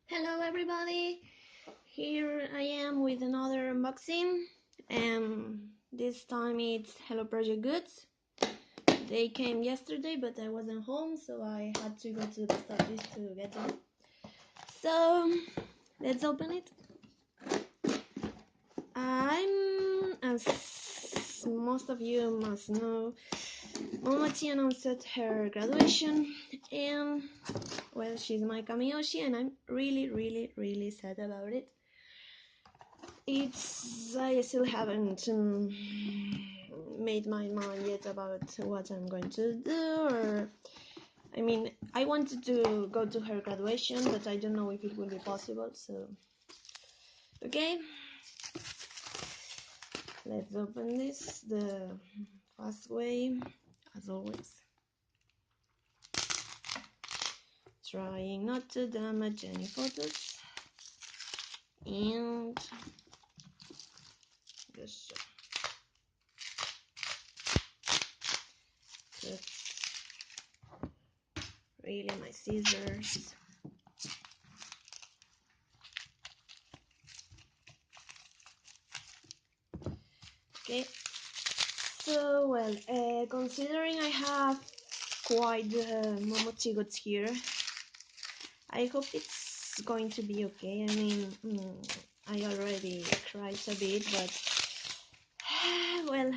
Hello everybody, here I am with another unboxing, and this time it's Hello Project goods. They came yesterday but I wasn't home, so I had to go to the post office to get them. So let's open it. As most of you must know, Momochi announced her graduation, and well, she's my Kamiyoshi and I'm really sad about it. I still haven't made my mind yet about what I'm going to do, or I wanted to go to her graduation, but I don't know if it will be possible, so okay, let's open this the fast way, as always, trying not to damage any photos, and just really my scissors. Okay, so well, considering I have quite Momochi goods here, I hope it's going to be okay. I already cried a bit, but well,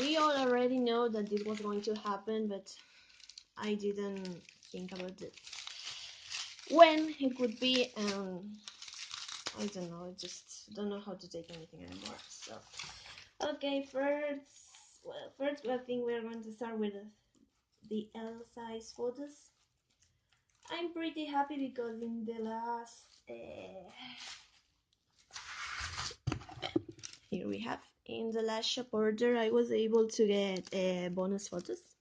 we all already know that this was going to happen, but I didn't think about it when it would be, and I don't know, I just don't know how to take anything anymore. So okay, first I think we're going to start with the L size photos. I'm pretty happy because in the last here we have, in the last shop order I was able to get bonus photos,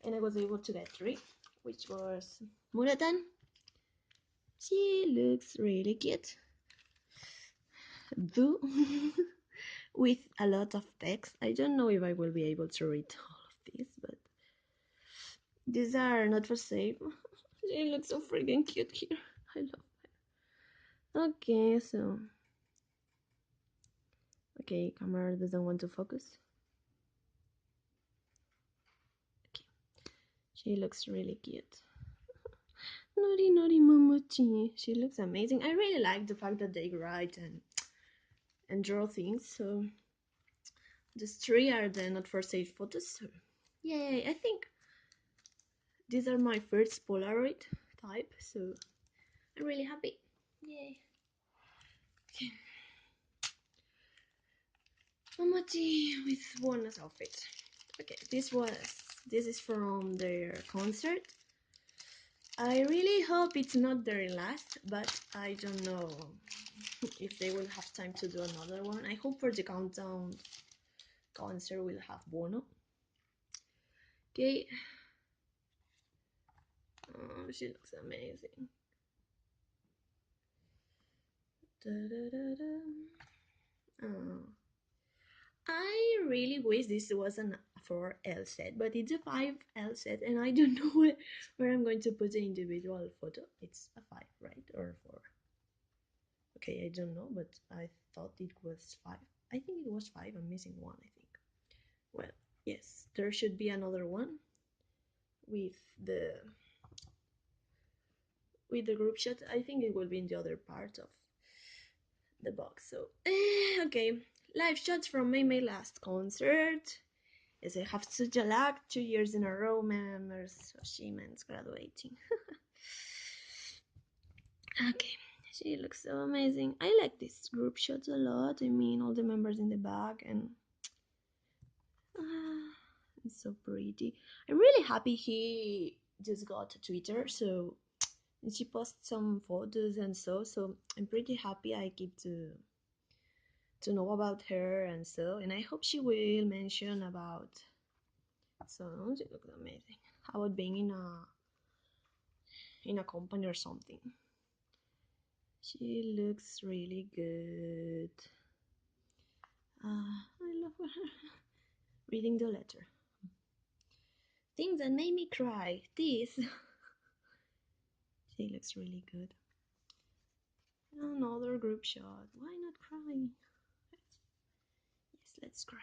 and I was able to get 3, which was Muratan. She looks really cute, though with a lot of text. I don't know if I will be able to read all of these, but these are not for sale. She looks so freaking cute here. I love her. Okay, so okay, camera doesn't want to focus. Okay, she looks really cute. Naughty Momochi. She looks amazing. I really like the fact that they write and draw things. So these 3 are the not for sale photos. So yay! I think these are my first Polaroid type. So I'm really happy. Yay! Okay. Momochi with Buono's outfit. Okay, this is from their concert. I really hope it's not their last, but I don't know if they will have time to do another one. I hope for the countdown concert we'll have Buono. Okay. Oh, she looks amazing. Da, da, da, da. Oh. I really wish this was an 4L set, but it's a 5L set, and I don't know where I'm going to put the individual photo. It's a 5, right? Or 4? Okay, I don't know, but I thought it was 5. I think it was 5. I'm missing 1, I think. Well, yes, there should be another one with the group shot. I think it will be in the other part of the box. So okay, live shots from Meimei last concert. Yes, I have such a luck, 2 years in a row, members Oshimen's graduating. Okay, she looks so amazing. I like this group shots a lot. I mean, all the members in the back, and it's so pretty. I'm really happy he just got a Twitter, so she posts some photos and so I'm pretty happy I get to know about her, and I hope she will mention about, so she looks amazing, about being in a company or something. She looks really good. I love her. Reading the letter. Things that made me cry. This She looks really good. Another group shot. Why not cry? Yes, let's cry.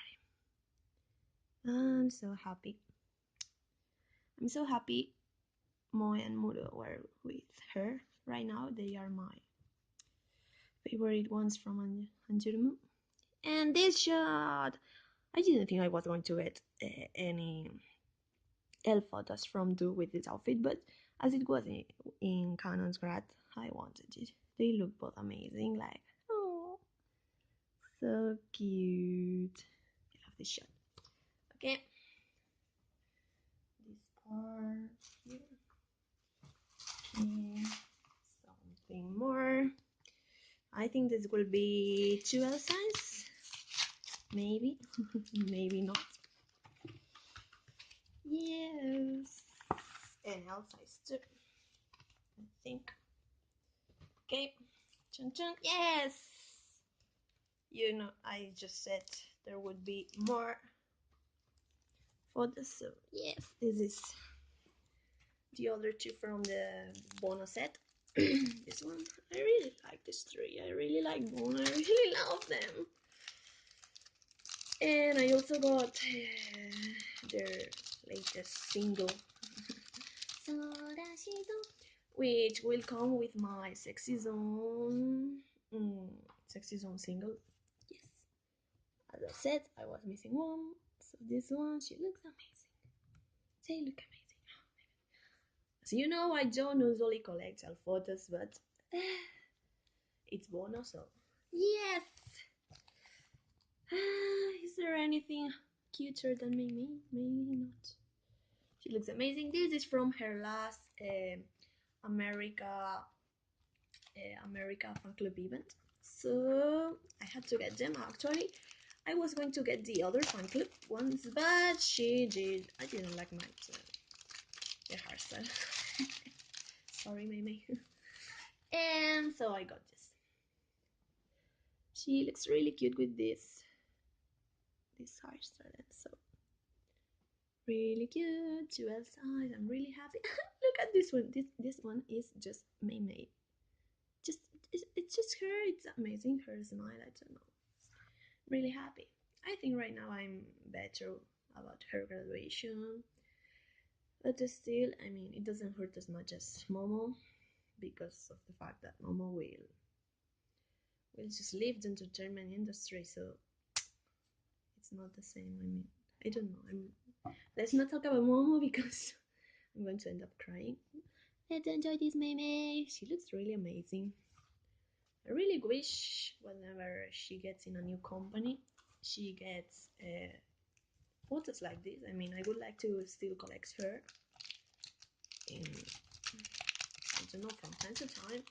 I'm so happy. I'm so happy Moe and Muro were with her. Right now, they are my favorite ones from Anjurmu. And this shot! I didn't think I was going to get any L photos from Do with this outfit, but as it was in Canon's grad, I wanted it. They look both amazing, like, oh, so cute. I love this shot. Okay, this part here. Okay, something more. I think this will be 2L size. Maybe, maybe not. Yes, and L size too. I think. Okay, chun chun. Yes. You know, I just said there would be more photos. So yes, this is the other two from the Bono set. This one, I really like this three. I really like Bono. I really love them. And I also got their latest single, which will come with my Sexy Zone, Sexy Zone single. Yes, as I said, I was missing one, so this one, she looks amazing. They look amazing. So you know, I don't usually collect all photos, but it's Bono, so yes. Is there anything cuter than Meimei? Maybe not. She looks amazing. This is from her last America America fan club event. So I had to get them. Actually, I was going to get the other fan club ones, but she did. I didn't like my the hairstyle. Sorry, Meimei. And so I got this. She looks really cute with this hairstyle. So really cute. 2L size. I'm really happy. Look at this one. This one is just Meimei. Just it's just her. It's amazing. Her smile. I don't know. Really happy. I think right now I'm better about her graduation. But still, I mean, it doesn't hurt as much as Momo because of the fact that Momo will just leave the entertainment industry, so it's not the same. I mean, I don't know. Let's not talk about Momo because I'm going to end up crying. Let's enjoy this Meimei. She looks really amazing. I really wish whenever she gets in a new company, she gets photos like this. I mean, I would like to still collect her in, I don't know, from time to time.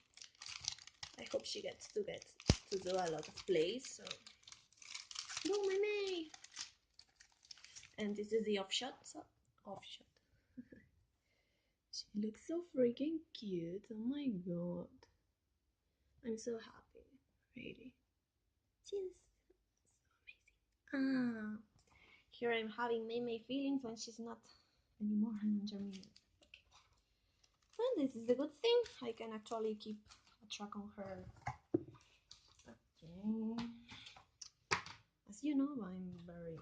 I hope she gets to do a lot of plays. So, go Meimei! And this is the offshot. So, offshot. She looks so freaking cute. Oh my god. I'm so happy. Really. She's so amazing. Ah. Here I'm having Meimei feelings when she's not anymore in Germany. Okay. Well, this is the good thing. I can actually keep a track on her. Okay. As you know, I'm very.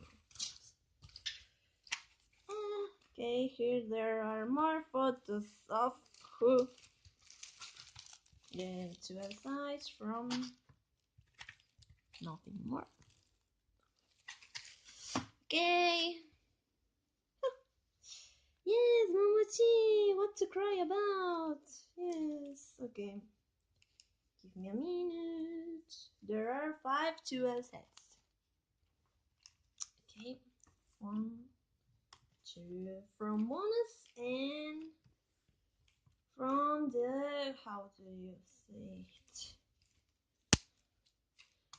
Okay, here there are more photos of who. The 2L size from nothing more. Okay. Yes, Momochi, what to cry about? Yes, okay. Give me a minute. There are 5 2L sets. Okay, 1, 2 from bonus and from the, how do you say it?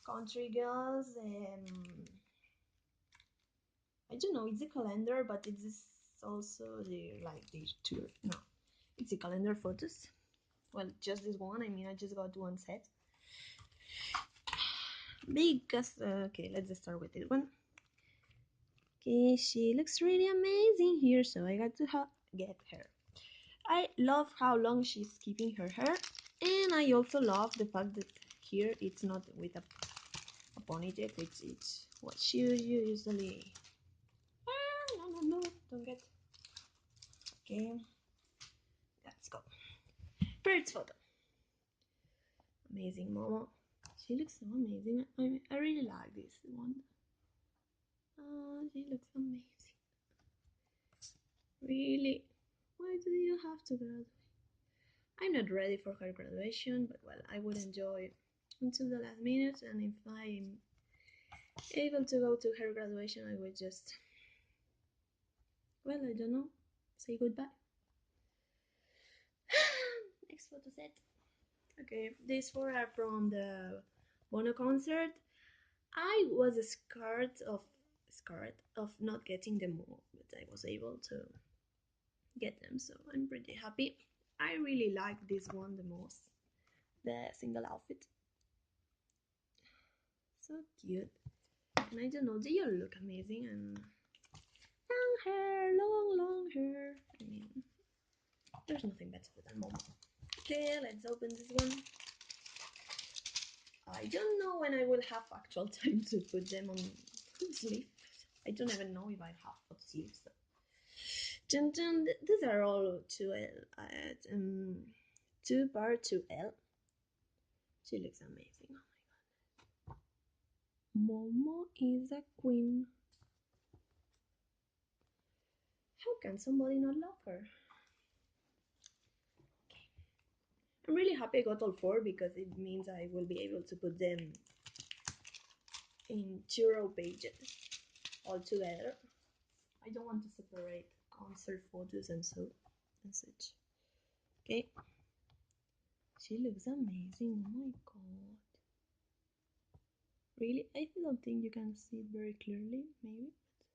Country girls. I don't know, it's a calendar, but it's also the like the tour. No, it's the calendar photos. Well, just this one. I mean, I just got one set because okay, let's just start with this one. Okay, she looks really amazing here, so I got to get her. I love how long she's keeping her hair, and I also love the fact that here it's not with a ponytail. It's what she usually. No, don't get. Okay, let's go. First photo. Amazing, Momo. She looks so amazing. I really like this one. Oh, she looks amazing. Really? Why do you have to graduate? I'm not ready for her graduation, but well, I would enjoy until the last minute, and if I'm able to go to her graduation, I would just, well, I don't know, say goodbye. Next photo set. Okay, these four are from the Bono concert. I was scared of not getting them all, but I was able to get them, so I'm pretty happy. I really like this one the most, the single outfit. So cute. And I don't know, they all look amazing, and long hair, long hair. I mean, there's nothing better than Momo. Okay, let's open this one. I don't know when I will have actual time to put them on sleeve. I don't even know if I have put sleeves. So. Dun, dun, these are all 2L, 2 bar 2L. She looks amazing. Oh my god. Momo is a queen. How can somebody not love her? I'm really happy I got all four because it means I will be able to put them in 2 pages all together. I don't want to separate concert photos and such. Okay. She looks amazing. Oh my god. Really? I don't think you can see it very clearly, maybe,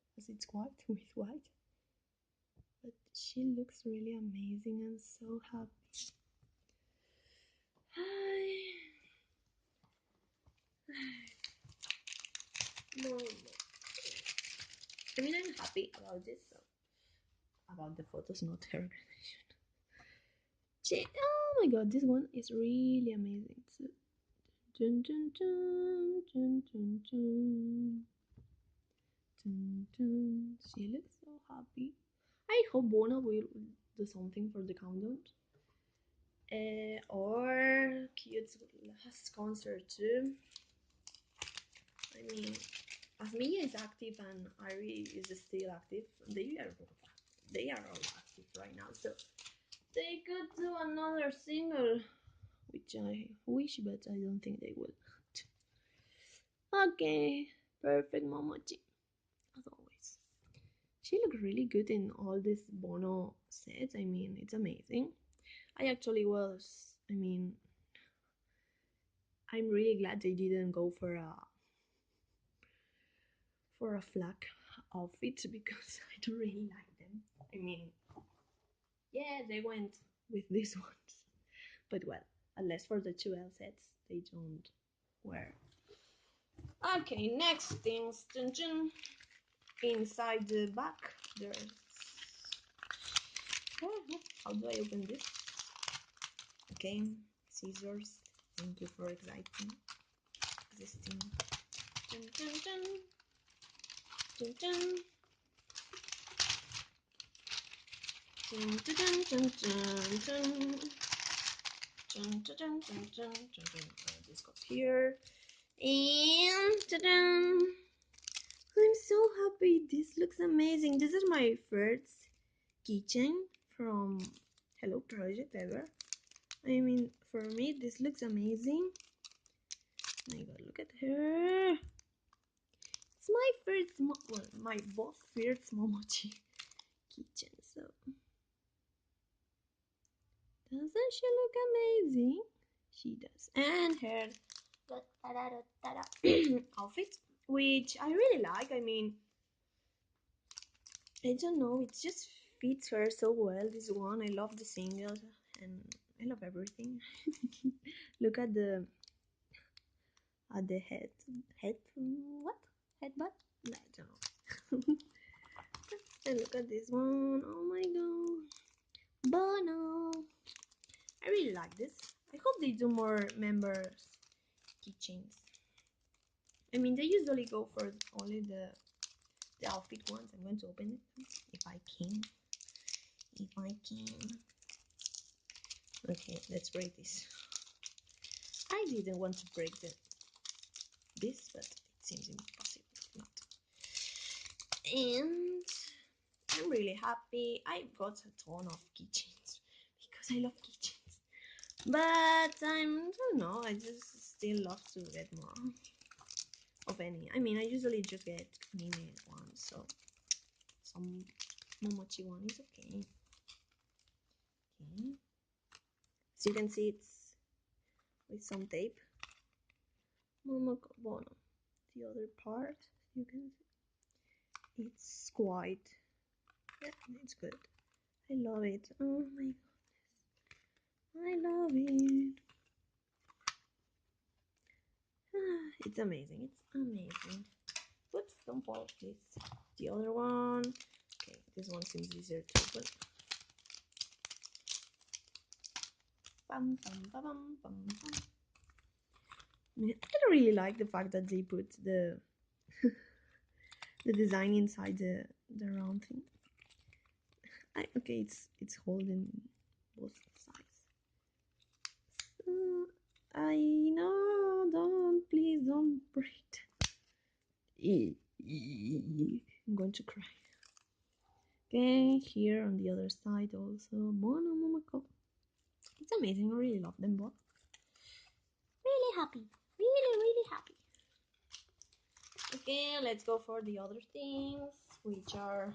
because it's white with white. But she looks really amazing and so happy. Hi. No. I mean, I'm happy about this, so about the photos, not her graduation. Oh my god, this one is really amazing. So, dun, dun, dun, dun, dun, dun, dun, dun. She looks so happy. I hope Buono will do something for the countdown. Or Cute's last concert too. I mean, as Mia is active and Ari is still active, they are all active right now, so they could do another single, which I wish, but I don't think they will. Okay, perfect Momochi, as always. She looked really good in all these Bono sets. I mean, it's amazing. I actually was. I mean, I'm really glad they didn't go for a flag outfit because I don't really like them. I mean, yeah, they went with these ones, but well, unless for the 2L sets, they don't wear. Okay, next things. Dun, dun. Inside the back, there's. How do I open this? Okay, scissors. Thank you for existing. Dun, dun, dun. Dun, dun. Dun, dun, dun, dun, dun. Dun, dun, dun, dun, dun, dun. This goes here. And ta-da! I'm so happy. This looks amazing. This is my first keychain from Hello Project ever. I mean, for me, this looks amazing. Oh my god, look at her. It's my first, my both first Momochi keychain. So, doesn't she look amazing? She does. And her outfit, which I really like. I mean, I don't know, it just fits her so well. This one, I love the singles and I love everything. Look at the head what headbutt? No, I don't know. And look at this one. Oh my god, Bono. I really like this. I hope they do more members keychains. I mean, they usually go for only the outfit ones. I'm going to open it if I can. If I can. Okay, let's break this. I didn't want to break this, but it seems impossible not. And I'm really happy. I got a ton of keychains because I love keychains. But I don't know, I just still love to get more of any. I mean, I usually just get Meimei ones, so some Momochi one is okay. Okay. As you can see, it's with some tape. Momochi Buono. The other part, you can see, it's quite, yeah, it's good. I love it. Oh my goodness, I love it. It's amazing. It's amazing. But don't fall, please. The other one. Okay, this one seems easier to open. Bum, bum, bum, bum, bum, bum. I really like the fact that they put the the design inside the round thing. Okay, it's holding both sides. I know, don't, please don't break. I'm going to cry. Okay, here on the other side also Mono Momoko. It's amazing. I really love them both. Really happy. Really happy. Okay, let's go for the other things, which are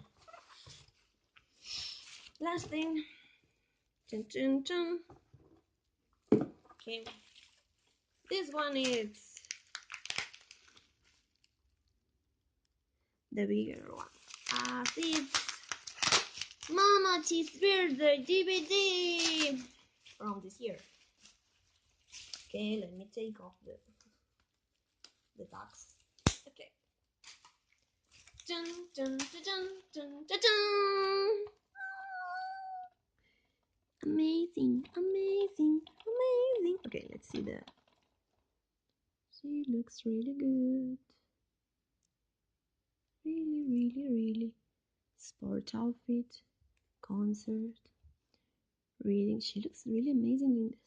last thing. Chun, chun, chun. Okay, this one is the bigger one. It's Momochi's birthday DVD from this year. Okay, let me take off the tags. Okay. Dun, dun, dun, dun, dun, dun, dun. Amazing, amazing, amazing. Okay, let's see that. She looks really good. Really. Sport outfit, concert, reading. She looks really amazing in this.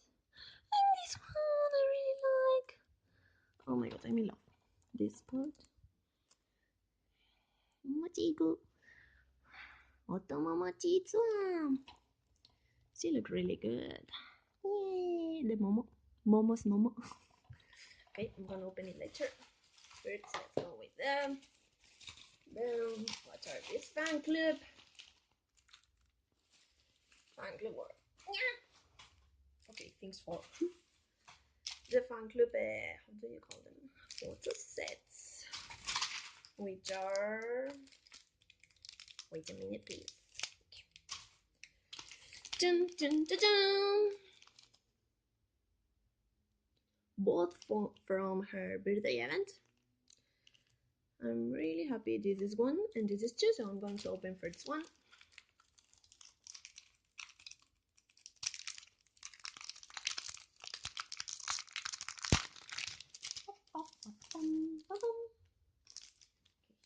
And this one I really like. Oh my god, I'm in love. This part. Momochi-gu. Otomomochi-tsuan. She looks really good. Yay! The Momo's Momo. Okay, I'm gonna open it later. First, let's go with them. Boom. What are this fan club? Fan club or okay, things for the fan club. How do you call them? Photo sets, which are. Wait a minute, please. Okay. Dun, dun, dun, dun. Both from her birthday event. I'm really happy this is one and this is two, so I'm going to open first one.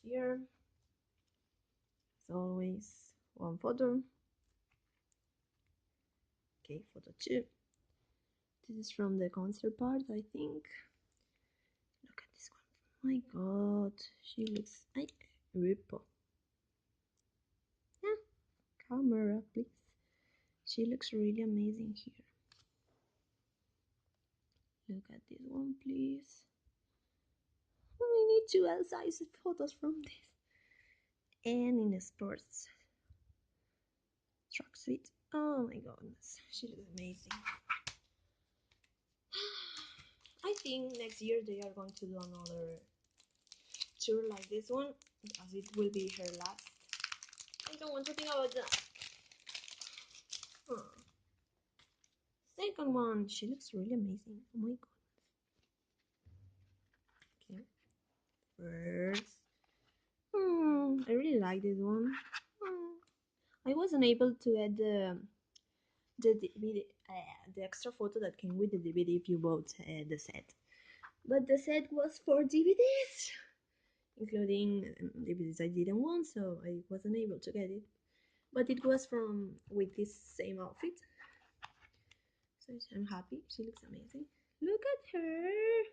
Here, as always, one photo. Okay, photo two. This is from the concert part, I think. Look at this one. My god, she looks like Ripple. Yeah, camera, please. She looks really amazing here. Look at this one, please. I need two L-size photos from this. And in a sports tracksuit. Oh my goodness, she looks amazing. I think next year they are going to do another tour like this one, as it will be her last. I don't want to think about that. Huh. Second one, she looks really amazing. Oh my god. Okay. First. I really like this one. I wasn't able to add the DVD, the extra photo that came with the DVD if you bought the set. But the set was 4 DVDs, including DVDs I didn't want, so I wasn't able to get it. But it was from with this same outfit, so I'm happy. She looks amazing. Look at her.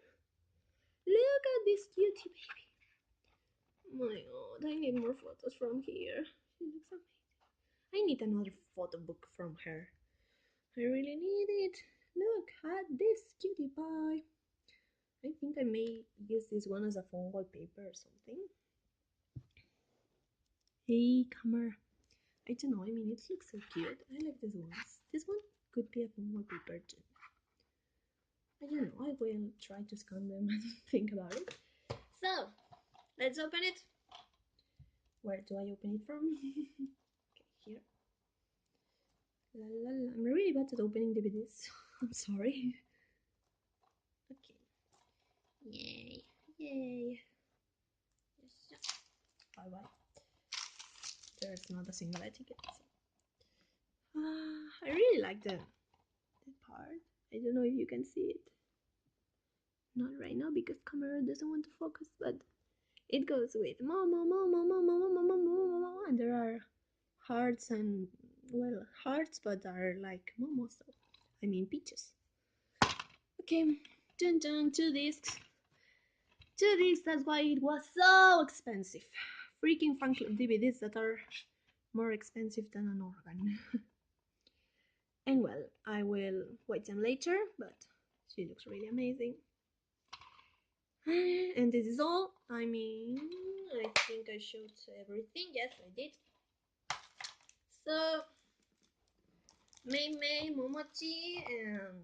Look at this cutie baby. My god, I need more photos from here. She looks amazing. I need another photo book from her. I really need it. Look at this cutie pie. I think I may use this one as a phone wallpaper or something. Hey, camera. I don't know, I mean, it looks so cute. I like this one. This one could be a phone wallpaper too. I don't know, I will try to scan them and think about it. So, let's open it. Where do I open it from? Okay, here. La, la, la. I'm really bad at opening DVDs. I'm sorry. Okay. Yay. Yay. Bye bye. There's not a single etiquette. So. I really like the part. I don't know if you can see it. Not right now because camera doesn't want to focus, but it goes with mama, mama, mama, mama, mama, mama, and there are hearts and well hearts, but are like momo. So I mean peaches. Okay, dun dun 2 discs. 2 discs. That's why it was so expensive. Freaking fan club DVDs that are more expensive than an organ. And well, I will watch them later, but she looks really amazing. And this is all. I mean, I think I showed everything. Yes, I did. So, Meimei, Momochi, and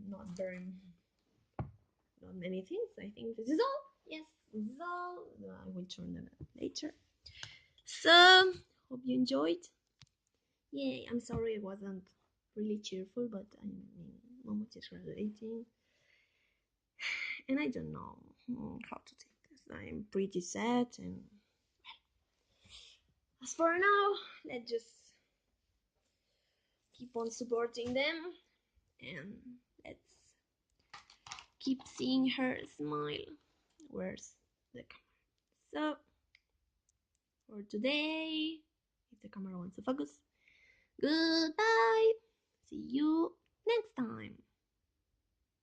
not many things. I think this is all. Yes, this is all. I will turn them later. So, hope you enjoyed. Yay, I'm sorry I wasn't really cheerful, but I mean, Momochi is graduating. And I don't know how to take this. I'm pretty sad, and as for now, let's just keep on supporting them and let's keep seeing her smile. Where's the camera? So, for today, if the camera wants to focus, goodbye. See you next time.